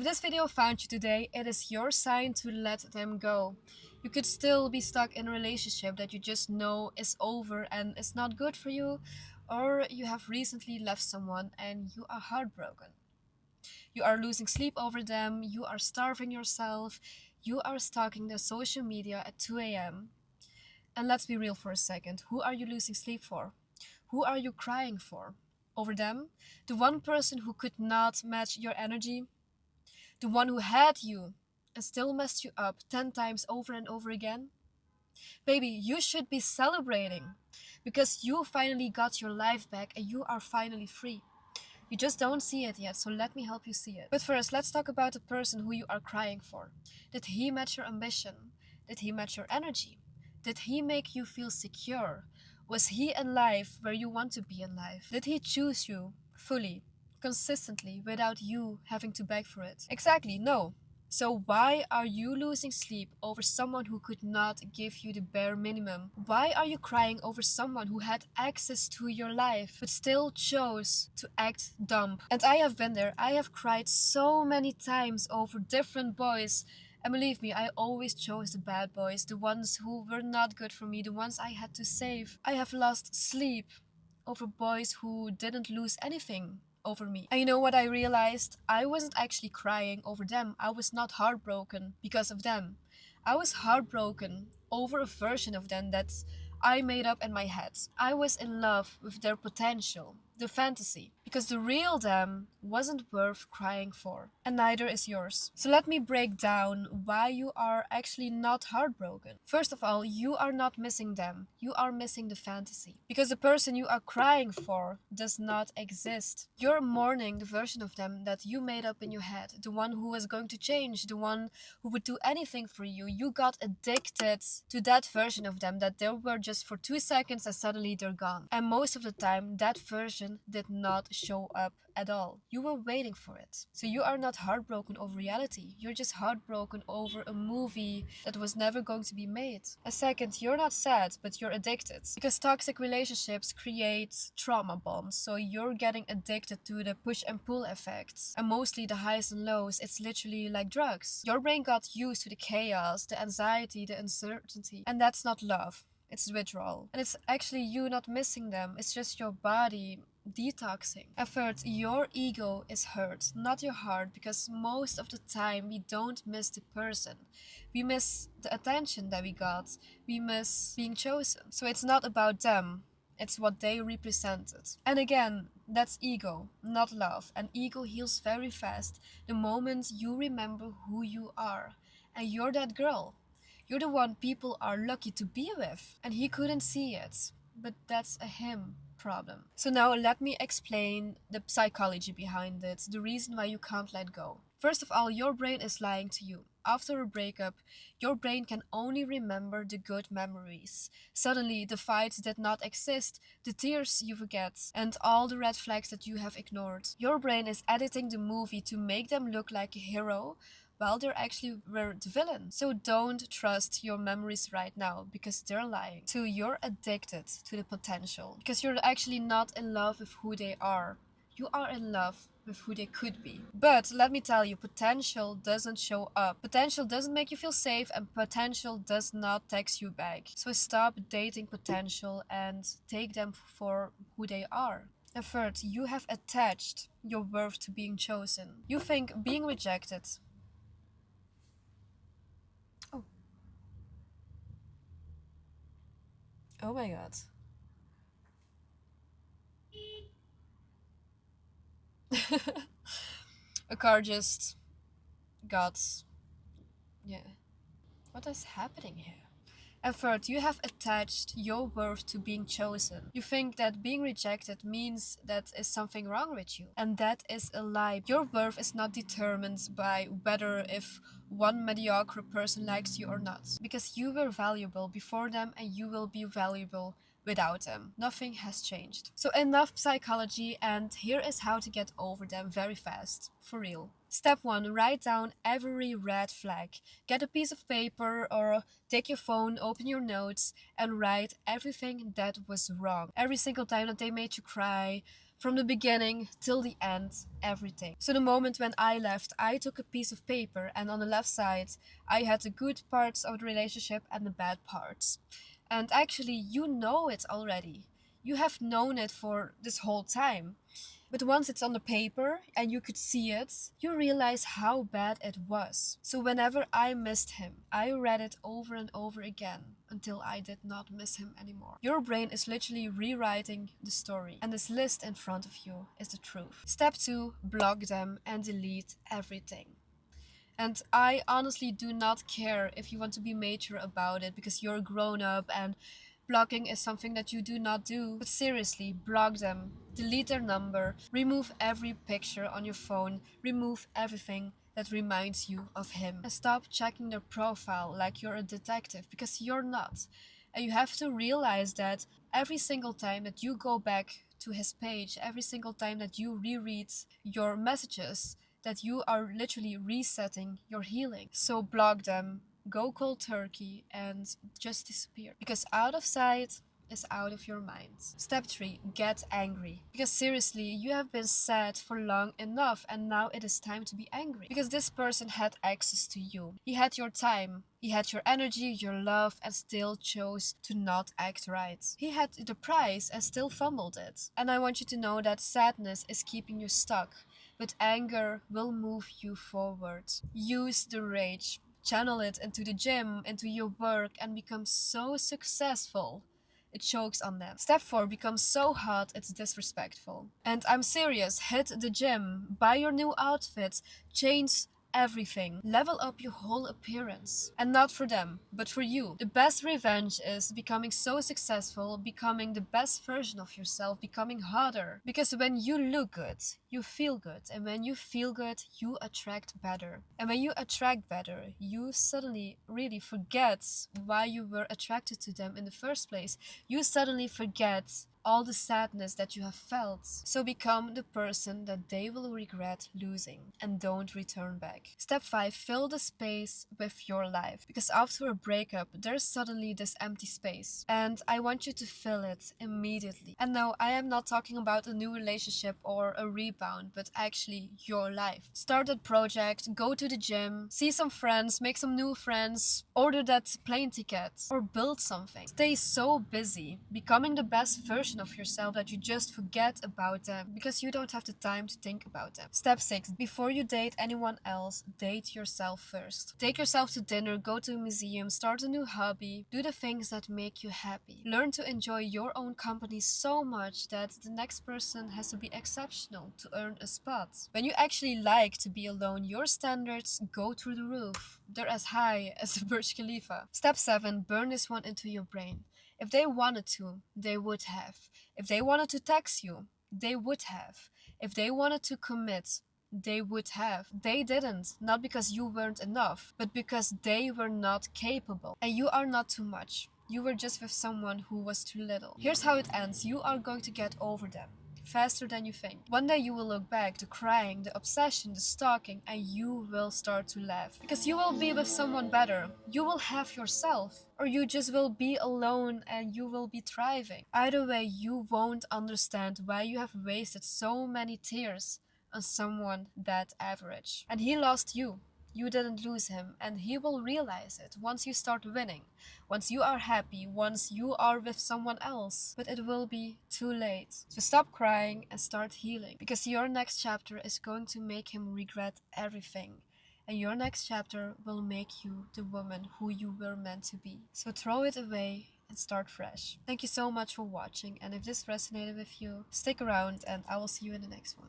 If this video found you today, it is your sign to let them go. You could still be stuck in a relationship that you just know is over and is not good for you, or you have recently left someone and you are heartbroken. You are losing sleep over them, you are starving yourself, you are stalking their social media at 2 a.m. And let's be real for a second, who are you losing sleep for? Who are you crying for? Over them? The one person who could not match your energy? The one who had you and still messed you up 10 times over and over again? Baby, you should be celebrating because you finally got your life back and you are finally free. You just don't see it yet, so let me help you see it. But first, let's talk about the person who you are crying for. Did he match your ambition? Did he match your energy? Did he make you feel secure? Was he in life where you want to be in life? Did he choose you fully, consistently, without you having to beg for it? Exactly, no. So why are you losing sleep over someone who could not give you the bare minimum? Why are you crying over someone who had access to your life but still chose to act dumb? And I have been there. I have cried so many times over different boys. And believe me, I always chose the bad boys, the ones who were not good for me, the ones I had to save. I have lost sleep over boys who didn't lose anything over me. And you know what I realized? I wasn't actually crying over them. I was not heartbroken because of them. I was heartbroken over a version of them that I made up in my head. I was in love with their potential, the fantasy, because the real them wasn't worth crying for, and neither is yours. So let me break down why you are actually not heartbroken. First of all, you are not missing them, you are missing the fantasy, because the person you are crying for does not exist. You're mourning the version of them that you made up in your head, the one who was going to change, the one who would do anything for you. You got addicted to that version of them, that they were just for 2 seconds and suddenly they're gone. And most of the time, that version did not show up at all. You were waiting for it. So you are not heartbroken over reality. You're just heartbroken over a movie that was never going to be made. A second, you're not sad, but you're addicted. Because toxic relationships create trauma bonds. So you're getting addicted to the push and pull effects. And mostly the highs and lows, it's literally like drugs. Your brain got used to the chaos, the anxiety, the uncertainty. And that's not love. It's withdrawal. And it's actually you not missing them. It's just your body detoxing. At first, your ego is hurt, not your heart, because most of the time we don't miss the person. We miss the attention that we got. We miss being chosen. So it's not about them. It's what they represented. And again, that's ego, not love. And ego heals very fast the moment you remember who you are. And you're that girl. You're the one people are lucky to be with. And he couldn't see it. But that's a him problem. So now let me explain the psychology behind it, the reason why you can't let go. First of all, your brain is lying to you. After a breakup, your brain can only remember the good memories. Suddenly, the fights did not exist, the tears you forget, and all the red flags that you have ignored. Your brain is editing the movie to make them look like a hero, while they actually were the villain. So don't trust your memories right now because they're lying. 2, you're addicted to the potential because you're actually not in love with who they are. You are in love with who they could be. But let me tell you, potential doesn't show up. Potential doesn't make you feel safe and potential does not text you back. So stop dating potential and take them for who they are. And third, you have attached your worth to being chosen. You think being rejected. Oh, oh my god. A car just got. Yeah. What is happening here? And third, you have attached your worth to being chosen. You think that being rejected means that is something wrong with you. And that is a lie. Your worth is not determined by whether if one mediocre person likes you or not. Because you were valuable before them and you will be valuable without them. Nothing has changed. So enough psychology, and here is how to get over them very fast. For real. Step 1. Write down every red flag. Get a piece of paper or take your phone, open your notes, and write everything that was wrong. Every single time that they made you cry, From the beginning till the end, everything. So the moment when I left, I took a piece of paper, and on the left side, I had the good parts of the relationship and the bad parts. And actually, you know it already. You have known it for this whole time. But once it's on the paper and you could see it, you realize how bad it was. So whenever I missed him, I read it over and over again until I did not miss him anymore. Your brain is literally rewriting the story, and this list in front of you is the truth. Step 2, block them and delete everything. And I honestly do not care if you want to be mature about it because you're grown up and blocking is something that you do not do. But seriously, block them, delete their number, remove every picture on your phone, remove everything that reminds you of him. And stop checking their profile like you're a detective because you're not. And you have to realize that every single time that you go back to his page, every single time that you reread your messages, that you are literally resetting your healing. So block them, go cold turkey, and just disappear. Because out of sight is out of your mind. Step 3, get angry. Because seriously, you have been sad for long enough and now it is time to be angry. Because this person had access to you. He had your time. He had your energy, your love, and still chose to not act right. He had the prize and still fumbled it. And I want you to know that sadness is keeping you stuck, but anger will move you forward. Use the rage. Channel it into the gym, into your work, and become so successful. It chokes on them. Step 4, become so hot it's disrespectful. And I'm serious, hit the gym, buy your new outfit, change everything. Level up your whole appearance. And not for them, but for you. The best revenge is becoming so successful, becoming the best version of yourself, becoming hotter. Because when you look good, you feel good. And when you feel good, you attract better. And when you attract better, you suddenly really forget why you were attracted to them in the first place. You suddenly forget all the sadness that you have felt. So become the person that they will regret losing and don't return back. Step 5, fill the space with your life. Because after a breakup, there's suddenly this empty space. And I want you to fill it immediately. And no, I am not talking about a new relationship or a rebound, but actually your life. Start that project, go to the gym, see some friends, make some new friends, order that plane ticket, or build something. Stay so busy, becoming the best version of yourself that you just forget about them because you don't have the time to think about them. Step 6, before you date anyone else, date yourself first. Take yourself to dinner, go to a museum, start a new hobby, do the things that make you happy. Learn to enjoy your own company so much that the next person has to be exceptional to earn a spot. When you actually like to be alone, your standards go through the roof. They're as high as the Burj Khalifa. Step 7, burn this one into your brain. If they wanted to, they would have. If they wanted to text you, they would have. If they wanted to commit, they would have. They didn't, not because you weren't enough, but because they were not capable. And you are not too much. You were just with someone who was too little. Here's how it ends. You are going to get over them faster than you think. One day you will look back, the crying, the obsession, the stalking, and you will start to laugh. Because you will be with someone better. You will have yourself. Or you just will be alone and you will be thriving. Either way, you won't understand why you have wasted so many tears on someone that average. And he lost you. You didn't lose him, and he will realize it once you start winning, once you are happy, once you are with someone else. But it will be too late. So stop crying and start healing, because your next chapter is going to make him regret everything. And your next chapter will make you the woman who you were meant to be. So throw it away and start fresh. Thank you so much for watching, and if this resonated with you, stick around and I will see you in the next one.